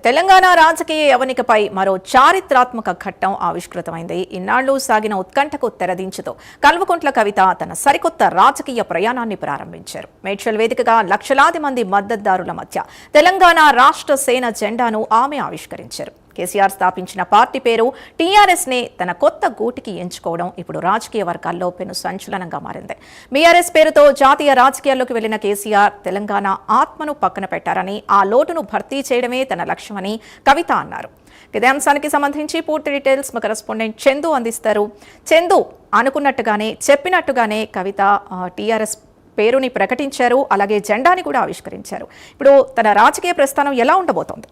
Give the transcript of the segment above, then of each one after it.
తెలంగాణ రాజకీయ యవనికపై మరో చారిత్రాత్మక ఘట్టం ఆవిష్కృతమైంది. ఇన్నాళ్లు సాగిన ఉత్కంఠకు తెరదించుతూ కల్వకుంట్ల కవిత తన సరికొత్త రాజకీయ ప్రయాణాన్ని ప్రారంభించారు. మేడ్చల్ వేదికగా లక్షలాది మంది మద్దతుదారుల మధ్య తెలంగాణ రాష్ట్ర సేన జెండాను ఆమె ఆవిష్కరించారు. కేసీఆర్ స్థాపించిన పార్టీ పేరు టీఆర్ఎస్ నే తన కొత్త గూటికి ఎంచుకోవడం ఇప్పుడు రాజకీయ వర్గాల్లో పెను సంచలనంగా మారింది. బీఆర్ఎస్ పేరుతో జాతీయ రాజకీయాల్లోకి వెళ్లిన కేసీఆర్ తెలంగాణ ఆత్మను పక్కన పెట్టారని, ఆ లోటును భర్తీ చేయడమే తన లక్ష్యమని కవిత అన్నారు. ఇదే అంశానికి సంబంధించి పూర్తి డీటెయిల్స్ మా కరెస్పాండెంట్ చందు అందిస్తారు. చందు, అనుకున్నట్టుగానే చెప్పినట్టుగానే కవిత టీఆర్ఎస్ పేరుని ప్రకటించారు, అలాగే జెండాని కూడా ఆవిష్కరించారు. ఇప్పుడు తన రాజకీయ ప్రస్థానం ఎలా ఉండబోతోంది?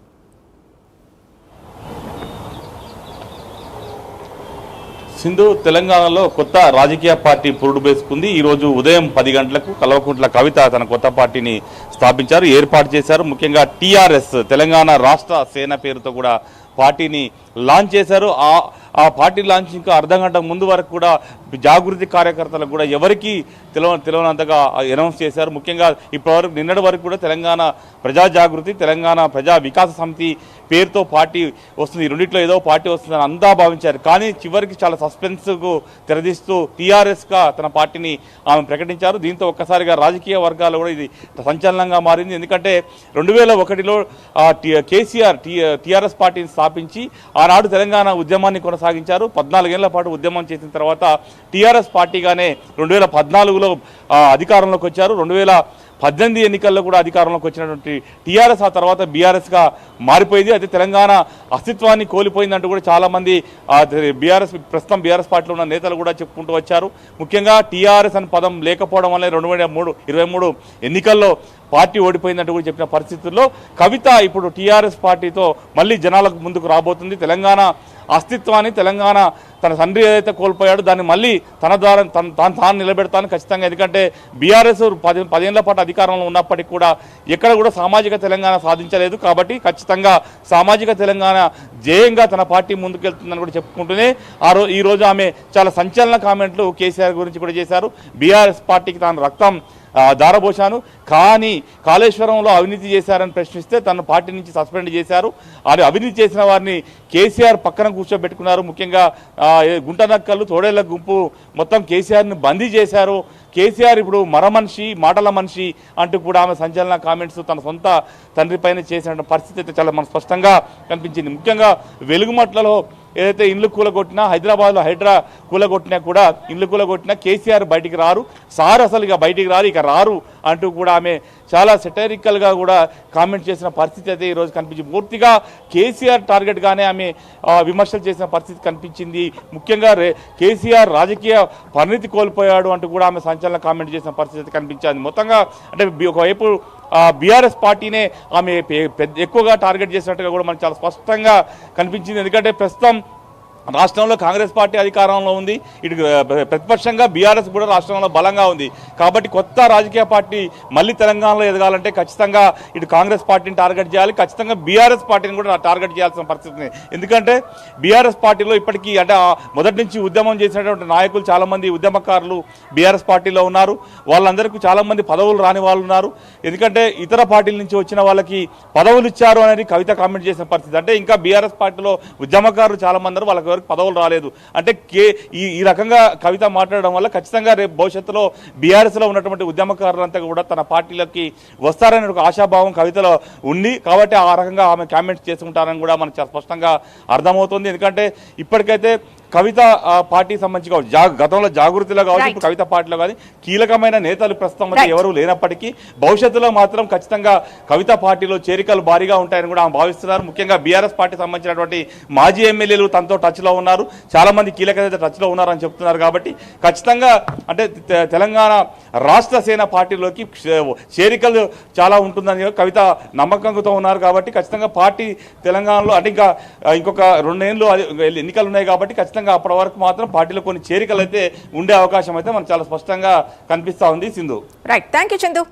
సింధు, తెలంగాణలో కొత్త రాజకీయ పార్టీ పురుడు వేసుకుంది. ఈరోజు ఉదయం 10 గంటలకు కల్వకుంట్ల కవిత తన కొత్త పార్టీని స్థాపించారు, ఏర్పాటు చేశారు. ముఖ్యంగా టీఆర్ఎస్ తెలంగాణ రాష్ట్ర సేన పేరుతో కూడా పార్టీని లాంచ్ చేశారు. ఆ పార్టీ లాంచ్ ఇంకా అర్ధగంట ముందు వరకు కూడా జాగృతి కార్యకర్తలకు కూడా ఎవరికి తెలియనంతగా అనౌన్స్ చేశారు. ముఖ్యంగా ఇప్పటివరకు నిన్నటి వరకు కూడా తెలంగాణ ప్రజా జాగృతి, తెలంగాణ ప్రజా వికాస సమితి పేరుతో పార్టీ వస్తుంది, ఈ రెండిట్లో ఏదో పార్టీ వస్తుందని అంతా భావించారు. కానీ చివరికి చాలా సస్పెన్స్కు తెరదీస్తూ టీఆర్ఎస్గా తన పార్టీని ఆమె ప్రకటించారు. దీంతో ఒక్కసారిగా రాజకీయ వర్గాల్లో కూడా ఇది సంచలనంగా మారింది. ఎందుకంటే 2001లో కేసీఆర్ టీఆర్ఎస్ పార్టీని స్థాపించి ఆనాడు తెలంగాణ ఉద్యమాన్ని కొనసాగించారు. 14 ఏళ్ల పాటు ఉద్యమం చేసిన తర్వాత టీఆర్ఎస్ పార్టీగానే 2014లో అధికారంలోకి వచ్చారు. 2018 ఎన్నికల్లో కూడా అధికారంలోకి వచ్చినటువంటి టీఆర్ఎస్ ఆ తర్వాత బీఆర్ఎస్గా మారిపోయింది. అయితే తెలంగాణ అస్తిత్వాన్ని కోల్పోయిందంటూ కూడా చాలామంది ప్రస్తుతం బీఆర్ఎస్ పార్టీలో ఉన్న నేతలు కూడా చెప్పుకుంటూ వచ్చారు. ముఖ్యంగా టీఆర్ఎస్ అని పదం లేకపోవడం వల్ల 2023 ఎన్నికల్లో పార్టీ ఓడిపోయిందంటూ కూడా చెప్పిన పరిస్థితుల్లో కవిత ఇప్పుడు టీఆర్ఎస్ పార్టీతో మళ్ళీ జనాలకు ముందుకు రాబోతుంది. తెలంగాణ అస్తిత్వాన్ని, తెలంగాణ తన తండ్రి ఏదైతే కోల్పోయాడో దాన్ని మళ్ళీ తన ద్వారా తాను నిలబెడతాను ఖచ్చితంగా. ఎందుకంటే బీఆర్ఎస్ 10 ఏళ్ల పాటు అధికారంలో ఉన్నప్పటికీ కూడా ఎక్కడ కూడా సామాజిక తెలంగాణ సాధించలేదు. కాబట్టి ఖచ్చితంగా సామాజిక తెలంగాణ జయంగా తన పార్టీ ముందుకెళ్తుందని కూడా చెప్పుకుంటూనే ఈరోజు ఆమె చాలా సంచలన కామెంట్లు కేసీఆర్ గురించి కూడా చేశారు. బీఆర్ఎస్ పార్టీకి తాను రక్తం దారబోశాను, కానీ కాళేశ్వరంలో అవినీతి చేశారని ప్రశ్నిస్తే తన పార్టీ నుంచి సస్పెండ్ చేశారు. అవినీతి చేసిన వారిని కేసీఆర్ పక్కన కూర్చోబెట్టుకున్నారు. ముఖ్యంగా గుంటనక్కలు, తోడేళ్ల గుంపు మొత్తం కేసీఆర్ని బందీ చేశారు. కేసీఆర్ ఇప్పుడు మరమనిషి, మాటల మనిషి అంటూ కూడా ఆమె సంచలన కామెంట్స్ తన సొంత తండ్రి పైన చేసిన పరిస్థితి అయితే చాలా మనకు స్పష్టంగా కనిపించింది. ముఖ్యంగా వెలుగుమట్లలో ఏదైతే ఇండ్లు కూలగొట్టినా, హైదరాబాద్లో హైడ్రా కూలగొట్టినా కూడా ఇండ్లు కూలగొట్టినా కేసీఆర్ బయటికి రారు, సార్ అసలు ఇక బయటికి రారు, ఇక రారు అంటూ కూడా ఆమె చాలా సెటరికల్గా కూడా కామెంట్ చేసిన పరిస్థితి అయితే ఈరోజు కనిపించింది. పూర్తిగా కేసీఆర్ టార్గెట్గానే ఆమె విమర్శలు చేసిన పరిస్థితి కనిపించింది. ముఖ్యంగా కేసీఆర్ రాజకీయ పరిణితి కోల్పోయాడు అంటూ కూడా ఆమె సంచలన కామెంట్ చేసిన పరిస్థితి కనిపించింది. మొత్తంగా అంటే ఒకవైపు బీఆర్ఎస్ పార్టీనే ఆమె ఎక్కువగా టార్గెట్ చేసినట్టుగా కూడా మనకు చాలా స్పష్టంగా కనిపించింది. ఎందుకంటే ప్రస్తుతం రాష్ట్రంలో కాంగ్రెస్ పార్టీ అధికారంలో ఉంది, ఇటు ప్రతిపక్షంగా బీఆర్ఎస్ కూడా రాష్ట్రంలో బలంగా ఉంది. కాబట్టి కొత్త రాజకీయ పార్టీ మళ్ళీ తెలంగాణలో ఎదగాలంటే ఖచ్చితంగా ఇటు కాంగ్రెస్ పార్టీని టార్గెట్ చేయాలి, ఖచ్చితంగా బీఆర్ఎస్ పార్టీని కూడా టార్గెట్ చేయాల్సిన పరిస్థితి. ఎందుకంటే బీఆర్ఎస్ పార్టీలో ఇప్పటికీ అంటే మొదటి నుంచి ఉద్యమం చేసినటువంటి నాయకులు చాలామంది ఉద్యమకారులు బీఆర్ఎస్ పార్టీలో ఉన్నారు. వాళ్ళందరికీ చాలామంది పదవులు రాని వాళ్ళు ఉన్నారు. ఎందుకంటే ఇతర పార్టీల నుంచి వచ్చిన వాళ్ళకి పదవులు ఇచ్చారు అనేది కవిత కామెంట్ చేసిన పరిస్థితి. అంటే ఇంకా బీఆర్ఎస్ పార్టీలో ఉద్యమకారులు చాలామంది వాళ్ళకి పదవులు రాలేదు. అంటే ఈ రకంగా కవిత మాట్లాడడం వల్ల ఖచ్చితంగా రేపు భవిష్యత్తులో బీఆర్ఎస్లో ఉన్నటువంటి ఉద్యమకారులంతా కూడా తన పార్టీలకి వస్తారనే ఒక ఆశాభావం కవితలో ఉంది. కాబట్టి ఆ రకంగా ఆమె కామెంట్స్ చేసుకుంటారని కూడా మనకు చాలా స్పష్టంగా అర్థమవుతుంది. ఎందుకంటే ఇప్పటికైతే కవిత పార్టీకి సంబంధించి గతంలో జాగృతిలో కావచ్చు, ఇప్పుడు కవిత పార్టీలో కానీ కీలకమైన నేతలు ప్రస్తుతం ఎవరు లేనప్పటికీ భవిష్యత్తులో మాత్రం ఖచ్చితంగా కవిత పార్టీలో చేరికలు భారీగా ఉంటాయని కూడా ఆమె భావిస్తున్నారు. ముఖ్యంగా బీఆర్ఎస్ పార్టీకి సంబంధించినటువంటి మాజీ ఎమ్మెల్యేలు తనతో టచ్లో ఉన్నారు, చాలా మంది కీలక నేతలు టచ్లో ఉన్నారని చెప్తున్నారు. కాబట్టి ఖచ్చితంగా అంటే తెలంగాణ రాష్ట్ర సేన పార్టీలోకి చేరికలు చాలా ఉంటుందని కవిత నమ్మకంతో ఉన్నారు. కాబట్టి ఖచ్చితంగా పార్టీ తెలంగాణలో అంటే ఇంకొక 2 ఏళ్ళు ఎన్నికలు ఉన్నాయి కాబట్టి ఖచ్చితంగా అప్పటి వరకు మాత్రం పార్టీలో కొన్ని చేరికలు అయితే ఉండే అవకాశం అయితే మనకు చాలా స్పష్టంగా కనిపిస్తా ఉంది. Sindhu, right, thank you Chandu.